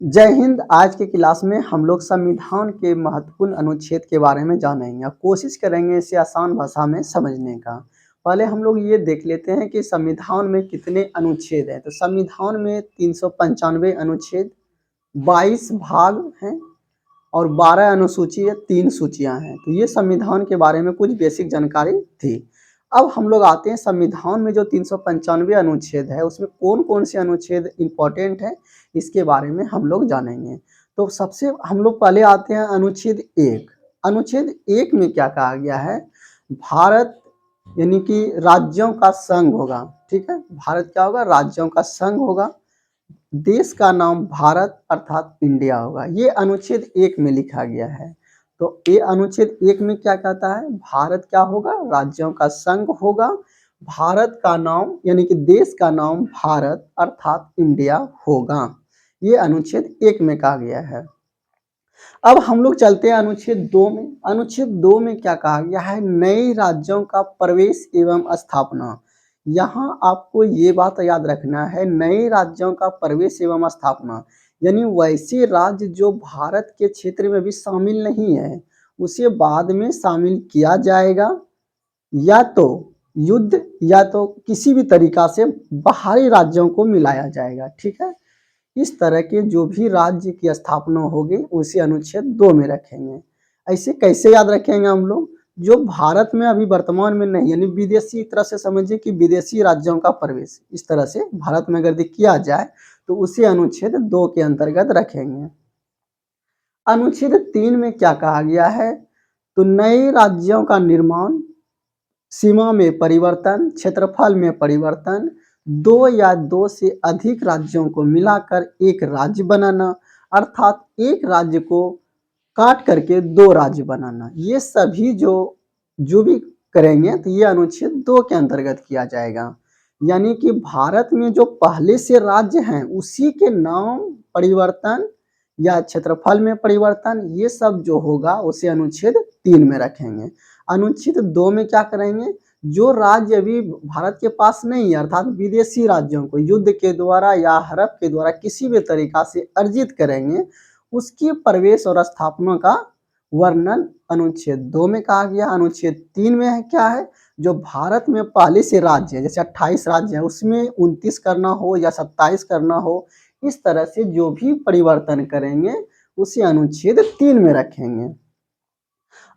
जय हिंद। आज की क्लास में हम लोग संविधान के महत्वपूर्ण अनुच्छेद के बारे में जानेंगे। कोशिश करेंगे इसे आसान भाषा में समझने का। पहले हम लोग ये देख लेते हैं कि संविधान में कितने अनुच्छेद हैं। तो संविधान में 395 अनुच्छेद, 22 भाग हैं और 12 अनुसूची है, 3 सूचियां हैं। तो ये संविधान के बारे में कुछ बेसिक जानकारी थी। अब हम लोग आते हैं संविधान में जो 395 अनुच्छेद है उसमें कौन कौन से अनुच्छेद इंपॉर्टेंट है इसके बारे में हम लोग जानेंगे। तो सबसे हम लोग पहले आते हैं अनुच्छेद 1। अनुच्छेद 1 में क्या कहा गया है? भारत यानी कि राज्यों का संघ होगा। ठीक है, भारत क्या होगा? राज्यों का संघ होगा। देश का नाम भारत अर्थात इंडिया होगा। ये अनुच्छेद 1 में लिखा गया है। तो ये अनुच्छेद 1 में क्या कहता है? भारत क्या होगा? राज्यों का संघ होगा। भारत का नाम यानी कि देश का नाम भारत अर्थात इंडिया होगा। ये अनुच्छेद 1 में कहा गया है। अब हम लोग चलते हैं अनुच्छेद 2 में। अनुच्छेद 2 में क्या कहा गया है? नए राज्यों का प्रवेश एवं स्थापना। यहाँ आपको ये बात याद रखना है, नए राज्यों का प्रवेश एवं स्थापना यानी वैसे राज्य जो भारत के क्षेत्र में भी शामिल नहीं है उसे बाद में शामिल किया जाएगा, या तो युद्ध या तो किसी भी तरीका से बाहरी राज्यों को मिलाया जाएगा। ठीक है, इस तरह के जो भी राज्य की स्थापना होगी उसे अनुच्छेद 2 में रखेंगे। ऐसे कैसे याद रखेंगे हम लोग? जो भारत में अभी वर्तमान में नहीं, यानी विदेशी तरह से समझिए कि विदेशी राज्यों का प्रवेश इस तरह से भारत में अगर किया जाए तो उसे अनुच्छेद 2 के अंतर्गत रखेंगे। अनुच्छेद 3 में क्या कहा गया है? तो नए राज्यों का निर्माण, सीमा में परिवर्तन, क्षेत्रफल में परिवर्तन, 2 या 2 से अधिक राज्यों को मिलाकर एक राज्य बनाना अर्थात एक राज्य को काट करके 2 राज्य बनाना। ये सभी जो भी करेंगे तो ये अनुच्छेद 2 के अंतर्गत किया जाएगा। यानी कि भारत में जो पहले से राज्य हैं उसी के नाम परिवर्तन या क्षेत्रफल में परिवर्तन, ये सब जो होगा उसे अनुच्छेद 3 में रखेंगे। अनुच्छेद 2 में क्या करेंगे? जो राज्य अभी भारत के पास नहीं है अर्थात विदेशी राज्यों को युद्ध के द्वारा या हड़प के द्वारा किसी भी तरीका से अर्जित करेंगे उसके प्रवेश और स्थापना का वर्णन अनुच्छेद 2 में कहा गया। अनुच्छेद 3 में है क्या है? जो भारत में पहले से राज्य है, जैसे 28 राज्य है उसमें 29 करना हो या 27 करना हो, इस तरह से जो भी परिवर्तन करेंगे उसे अनुच्छेद 3 में रखेंगे।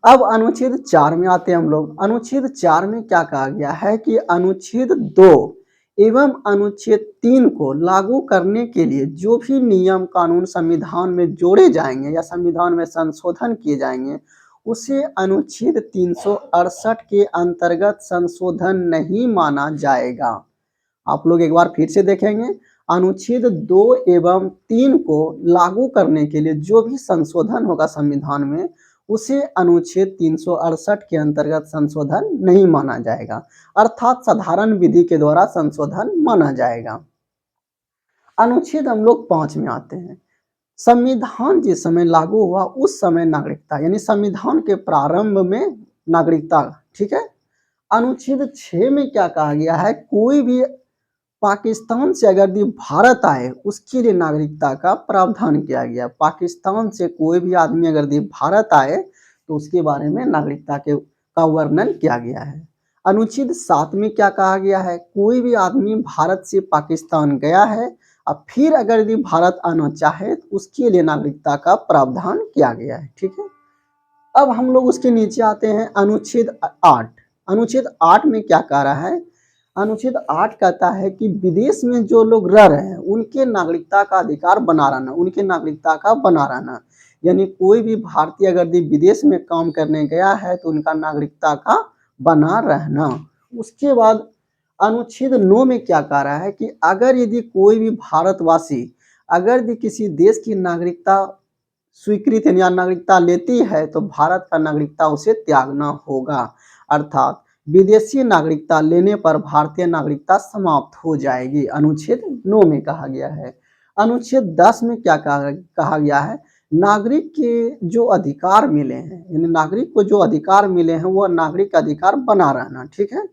अब अनुच्छेद 4 में आते हैं हम लोग। अनुच्छेद 4 में क्या कहा गया है कि अनुच्छेद 2 एवं अनुच्छेद 3 को लागू करने के लिए जो भी नियम कानून संविधान में जोड़े जाएंगे या संविधान में संशोधन किए जाएंगे उसे अनुच्छेद 368 के अंतर्गत संशोधन नहीं माना जाएगा। आप लोग एक बार फिर से देखेंगे, अनुच्छेद 2 एवं 3 को लागू करने के लिए जो भी संशोधन होगा संविधान में उसे अनुच्छेद 368 के अंतर्गत संशोधन नहीं माना जाएगा अर्थात साधारण विधि के द्वारा संशोधन माना जाएगा। अनुच्छेद हम लोग 5 में आते हैं। संविधान जिस समय लागू हुआ उस समय नागरिकता यानी संविधान के प्रारंभ में नागरिकता। ठीक है, अनुच्छेद 6 में क्या कहा गया है? कोई भी पाकिस्तान से अगर भी भारत आए उसके लिए नागरिकता का प्रावधान किया गया। पाकिस्तान से कोई भी आदमी अगर भी भारत आए तो उसके बारे में नागरिकता का वर्णन किया गया है। अनुच्छेद 7 में क्या कहा गया है? कोई भी आदमी भारत से पाकिस्तान गया है और फिर अगर भी भारत आना चाहे तो उसके लिए नागरिकता का प्रावधान किया गया है। ठीक है, अब हम लोग उसके नीचे आते हैं अनुच्छेद 8। अनुच्छेद 8 में क्या कह रहा है? अनुच्छेद 8 कहता है कि विदेश में जो लोग रह रहे हैं उनके नागरिकता का अधिकार बना रहना, उनके नागरिकता का बना रहना। यानी कोई भी भारतीय अगर विदेश में काम करने गया है तो उनका नागरिकता का बना रहना। उसके बाद अनुच्छेद 9 में क्या कह रहा है कि अगर यदि कोई भी भारतवासी अगर भी किसी देश की नागरिकता स्वीकृत या नागरिकता लेती है तो भारत का नागरिकता उसे त्यागना होगा अर्थात विदेशी नागरिकता लेने पर भारतीय नागरिकता समाप्त हो जाएगी। अनुच्छेद 9 में कहा गया है। अनुच्छेद 10 में क्या कहा गया है? नागरिक के जो अधिकार मिले हैं यानी नागरिक को जो अधिकार मिले हैं वो नागरिक अधिकार बना रहना। ठीक है,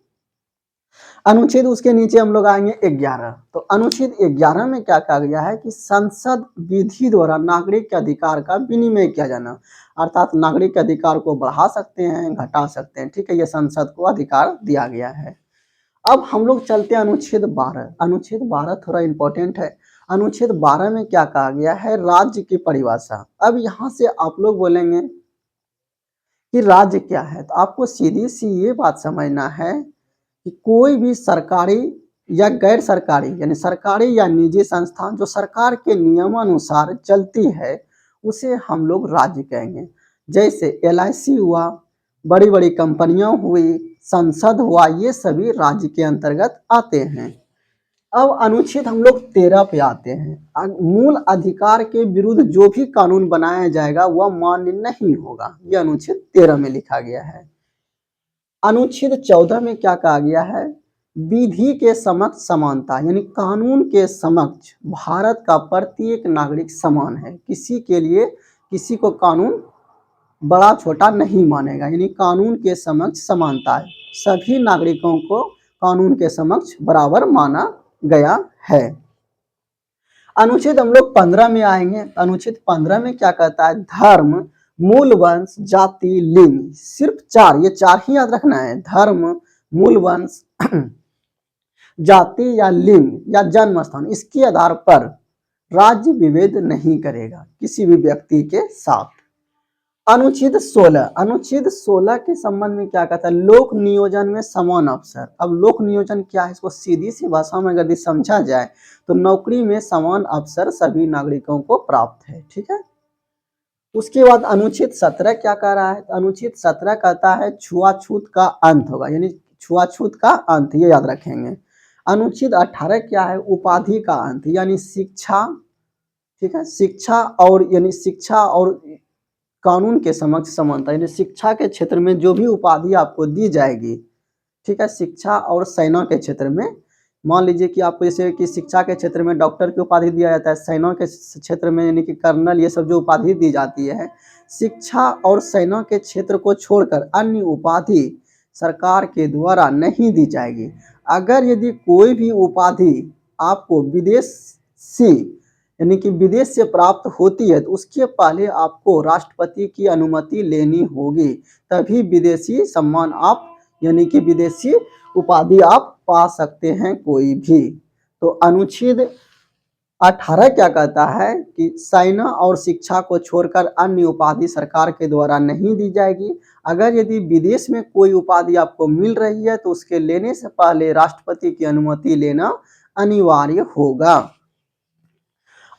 अनुच्छेद उसके नीचे हम लोग आएंगे 11। तो अनुच्छेद 11 में क्या कहा गया है कि संसद विधि द्वारा नागरिक के अधिकार का विनिमय किया जाना, अर्थात नागरिक के अधिकार को बढ़ा सकते हैं, घटा सकते हैं, ठीक है, ये संसद को अधिकार दिया गया है। अब हम लोग चलते हैं अनुच्छेद 12। अनुच्छेद 12 थोड़ा इंपॉर्टेंट है। अनुच्छेद 12 में क्या कहा गया है, राज्य की परिभाषा। अब यहाँ से आप लोग बोलेंगे कि राज्य क्या है, तो आपको सीधी सी ये बात समझना है कि कोई भी सरकारी या गैर सरकारी यानी सरकारी या निजी संस्थान जो सरकार के नियमानुसार चलती है उसे हम लोग राज्य कहेंगे। जैसे LIC हुआ, बड़ी बड़ी कंपनियां हुई, संसद हुआ, ये सभी राज्य के अंतर्गत आते हैं। अब अनुच्छेद हम लोग 13 पे आते हैं। मूल अधिकार के विरुद्ध जो भी कानून बनाया जाएगा वह मान्य नहीं होगा, यह अनुच्छेद 13 में लिखा गया है। अनुच्छेद 14 में क्या कहा गया है, विधि के समक्ष समानता, यानी कानून के समक्ष भारत का प्रत्येक नागरिक समान है, किसी के लिए किसी को कानून बड़ा छोटा नहीं मानेगा, यानी कानून के समक्ष समानता है, सभी नागरिकों को कानून के समक्ष बराबर माना गया है। अनुच्छेद हम लोग 15 में आएंगे। अनुच्छेद 15 में क्या कहता है, धर्म, मूल वंश, जाति, लिंग, सिर्फ 4, ये 4 ही याद रखना है, धर्म, मूल वंश, जाति या लिंग या जन्म स्थान, इसके आधार पर राज्य विभेद नहीं करेगा किसी भी व्यक्ति के साथ। अनुच्छेद 16, अनुच्छेद 16 के संबंध में क्या कहता है, लोक नियोजन में समान अवसर। अब लोक नियोजन क्या है, इसको सीधी सी भाषा में यदि समझा जाए तो नौकरी में समान अवसर सभी नागरिकों को प्राप्त है, ठीक है। उसके बाद अनुच्छेद 17 क्या कह रहा है, अनुच्छेद 17 कहता है छुआछूत का अंत होगा, यानी छुआछूत का अंत, ये याद रखेंगे। अनुच्छेद 18 क्या है, उपाधि का अंत, यानी शिक्षा, ठीक है, शिक्षा और यानी शिक्षा और कानून के समक्ष समानता, यानी शिक्षा के क्षेत्र में जो भी उपाधि आपको दी जाएगी, ठीक है, शिक्षा और सेना के क्षेत्र में, मान लीजिए कि आपको जैसे कि शिक्षा के क्षेत्र में डॉक्टर की उपाधि दिया जाता है, सेना के क्षेत्र में यानी कि कर्नल, ये सब जो उपाधि दी जाती है, शिक्षा और सेना के क्षेत्र को छोड़कर अन्य उपाधि सरकार के द्वारा नहीं दी जाएगी। अगर यदि कोई भी उपाधि आपको विदेश से यानी कि विदेश से प्राप्त होती है तो उसके पहले आपको राष्ट्रपति की अनुमति लेनी होगी, तभी विदेशी सम्मान आप यानी कि विदेशी उपाधि आप पा सकते हैं कोई भी। तो अनुच्छेद 18 क्या कहता है कि सेना और शिक्षा को छोड़कर अन्य उपाधि सरकार के द्वारा नहीं दी जाएगी। अगर यदि विदेश में कोई उपाधि आपको मिल रही है तो उसके लेने से पहले राष्ट्रपति की अनुमति लेना अनिवार्य होगा।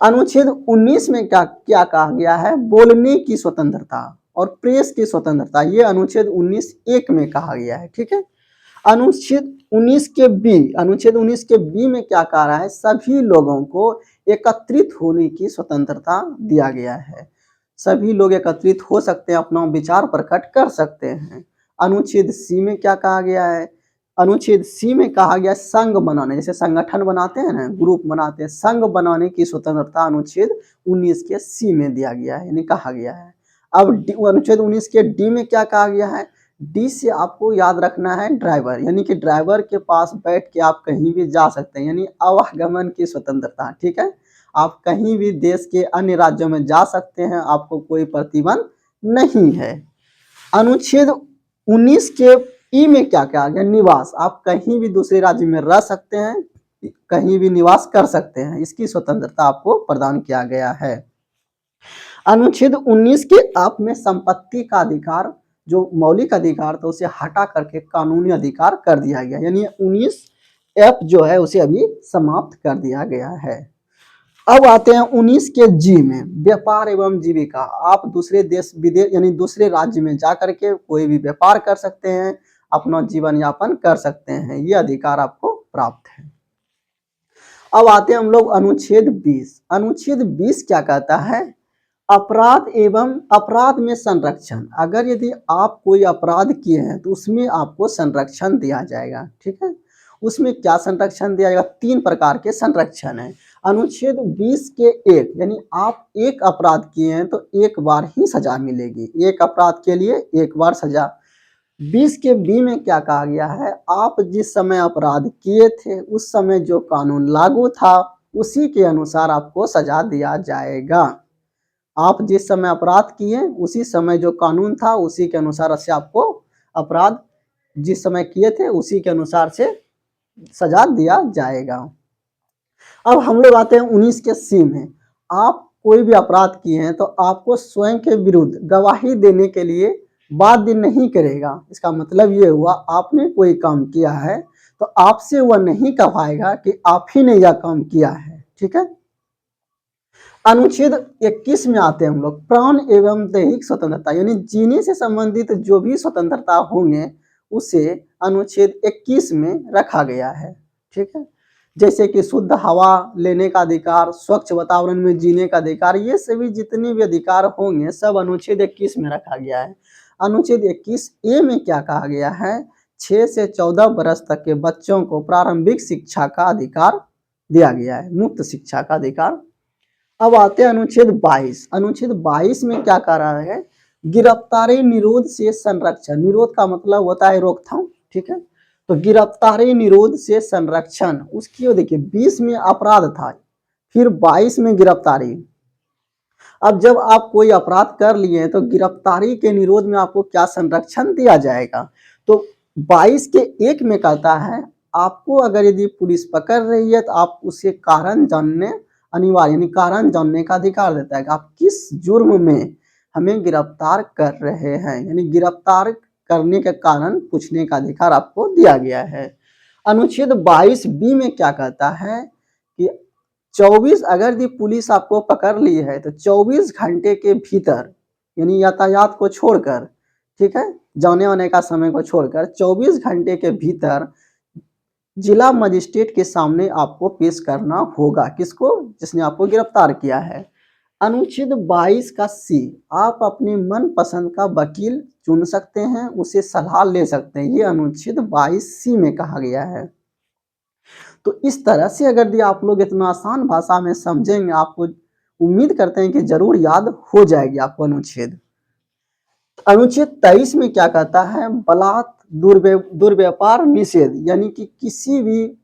अनुच्छेद 19 में क्या कहा गया है, बोलने की स्वतंत्रता और प्रेस की स्वतंत्रता, ये अनुच्छेद 19(1) में कहा गया है, ठीक है। अनुच्छेद 19 के बी में क्या कह रहा है, सभी लोगों को एकत्रित होने की स्वतंत्रता दिया गया है, सभी लोग एकत्रित हो सकते हैं, अपना विचार प्रकट कर सकते हैं। अनुच्छेद सी में क्या कहा गया है, अनुच्छेद सी में कहा गया संघ बनाने, जैसे संगठन बनाते हैं ना, ग्रुप बनाते हैं, संघ बनाने की स्वतंत्रता अनुच्छेद 19 के सी में दिया गया है, यानी कहा गया है। अब अनुच्छेद 19 के डी में क्या कहा गया है, डी से आपको याद रखना है ड्राइवर, यानी कि ड्राइवर के पास बैठ के आप कहीं भी जा सकते हैं, यानी आवागमन की स्वतंत्रता, ठीक है, आप कहीं भी देश के अन्य राज्यों में जा सकते हैं, आपको कोई प्रतिबंध नहीं है। अनुच्छेद 19 के ई में क्या कहा गया, निवास, आप कहीं भी दूसरे राज्य में रह सकते हैं, कहीं भी निवास कर सकते हैं, इसकी स्वतंत्रता आपको प्रदान किया गया है। अनुच्छेद 19 के आप में संपत्ति का अधिकार, जो मौलिक अधिकार था उसे हटा करके कानूनी अधिकार कर दिया गया, यानी 19(f) जो है उसे अभी समाप्त कर दिया गया है। अब आते हैं 19 के जी में, व्यापार एवं जीविका, आप दूसरे देश विदेश यानी दूसरे राज्य में जा करके कोई भी व्यापार कर सकते हैं, अपना जीवन यापन कर सकते हैं, ये अधिकार आपको प्राप्त है। अब आते हैं हम लोग अनुच्छेद 20। अनुच्छेद 20 क्या कहता है, अपराध एवं अपराध में संरक्षण, अगर यदि आप कोई अपराध किए हैं तो उसमें आपको संरक्षण दिया जाएगा, ठीक है। उसमें क्या संरक्षण दिया जाएगा, 3 प्रकार के संरक्षण है। अनुच्छेद 20 के 1, यानी आप एक अपराध किए हैं तो एक बार ही सजा मिलेगी, एक अपराध के लिए एक बार सजा। 20 के बी में क्या कहा गया है, आप जिस समय अपराध किए थे उस समय जो कानून लागू था उसी के अनुसार आपको सजा दिया जाएगा। आप जिस समय अपराध किए उसी समय जो कानून था उसी के अनुसार से आपको अपराध जिस समय किए थे उसी के अनुसार से सजा दिया जाएगा। अब हम लोग आते हैं 19 के सी में। आप कोई भी अपराध किए हैं तो आपको स्वयं के विरुद्ध गवाही देने के लिए बाध्य नहीं करेगा। इसका मतलब ये हुआ, आपने कोई काम किया है तो आपसे वह नहीं कहाएगा कि आप ही ने यह काम किया है। ठीक है। अनुच्छेद 21 में आते हैं हम लोग, प्राण एवं दैहिक स्वतंत्रता, यानी जीने से संबंधित जो भी स्वतंत्रता होंगे उसे अनुच्छेद 21 में रखा गया है। ठीक है। जैसे कि शुद्ध हवा लेने का अधिकार, स्वच्छ वातावरण में जीने का अधिकार, ये सभी जितने भी अधिकार होंगे सब अनुच्छेद 21 में रखा गया है। अनुच्छेद 21 ए में क्या कहा गया है, 6 से 14 वर्ष तक के बच्चों को प्रारंभिक शिक्षा का अधिकार दिया गया है, मुक्त शिक्षा का अधिकार। अब आते हैं अनुच्छेद 22। अनुच्छेद 22 में क्या कह रहा है, गिरफ्तारी निरोध से संरक्षण। निरोध का मतलब होता है रोकथाम। ठीक है। तो गिरफ्तारी निरोध से संरक्षण, उसकी देखिए 20 में अपराध था, फिर 22 में गिरफ्तारी। अब जब आप कोई अपराध कर लिए तो गिरफ्तारी के निरोध में आपको क्या संरक्षण दिया जाएगा, तो 22 के 1 में कहता है आपको अगर यदि पुलिस पकड़ रही है तो आप उसे कारण जानने अनिवार्य, यानी कारण जानने का अधिकार देता है कि आप किस जुर्म में हमें गिरफ्तार कर रहे हैं, यानी गिरफ्तार करने के कारण पूछने का अधिकार आपको दिया गया है। अनुच्छेद 22 बी में क्या कहता है कि 24 अगर यदि पुलिस आपको पकड़ ली है तो 24 घंटे के भीतर, यानी यातायात को छोड़कर, ठीक है, जाने आने का समय को छोड़कर 24 घंटे के भीतर जिला मजिस्ट्रेट के सामने आपको पेश करना होगा। किसको, जिसने आपको गिरफ्तार किया है। अनुच्छेद 22 का सी, आप अपने मन पसंद का वकील चुन सकते हैं, उसे सलाह ले सकते हैं, ये अनुच्छेद 22 सी में कहा गया है। तो इस तरह से अगर यदि आप लोग इतना आसान भाषा में समझेंगे, आपको उम्मीद करते हैं कि जरूर याद हो जाएगी आपको अनुच्छेद। अनुच्छेद 23 में क्या कहता है, बलात् दुर्व्यापार निषेध, यानी कि किसी भी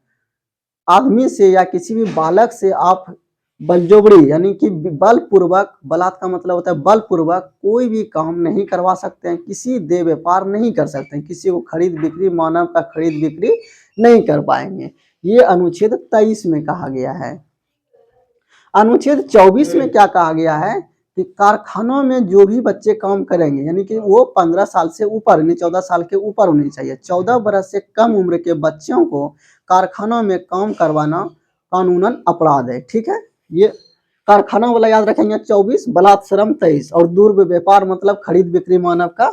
आदमी से या किसी भी बालक से आप बलजोबड़ी, यानी कि बलपूर्वक, बलात् का मतलब होता है बलपूर्वक कोई भी काम नहीं करवा सकते हैं, किसी देह व्यापार नहीं कर सकते हैं, किसी को खरीद बिक्री, मानव का खरीद बिक्री नहीं कर पाएंगे। ये अनुच्छेद 23 में कहा गया है। अनुच्छेद 24 में क्या कहा गया है कि कारखानों में जो भी बच्चे काम करेंगे, यानी कि वो 15 साल से ऊपर, यानी 14 साल के ऊपर होनी चाहिए, 14 वर्ष से कम उम्र के बच्चों को कारखानों में काम करवाना कानूनन अपराध है। ठीक है। ये कारखाना वाला याद रखेंगे 24, बलात् श्रम 23 और दुर्व्यापार मतलब खरीद बिक्री मानव का।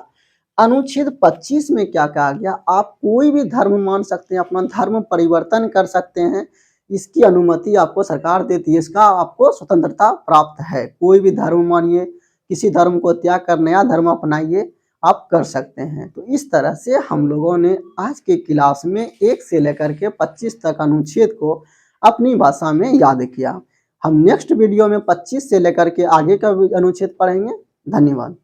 अनुच्छेद 25 में क्या कहा गया, आप कोई भी धर्म मान सकते हैं, अपना धर्म परिवर्तन कर सकते हैं, इसकी अनुमति आपको सरकार देती है, इसका आपको स्वतंत्रता प्राप्त है। कोई भी धर्म मानिए, किसी धर्म को त्याग कर नया धर्म अपनाइए, आप कर सकते हैं। तो इस तरह से हम लोगों ने आज के क्लास में 1 से लेकर के 25 तक अनुच्छेद को अपनी भाषा में याद किया। हम नेक्स्ट वीडियो में 25 से लेकर के आगे का अनुच्छेद पढ़ेंगे। धन्यवाद।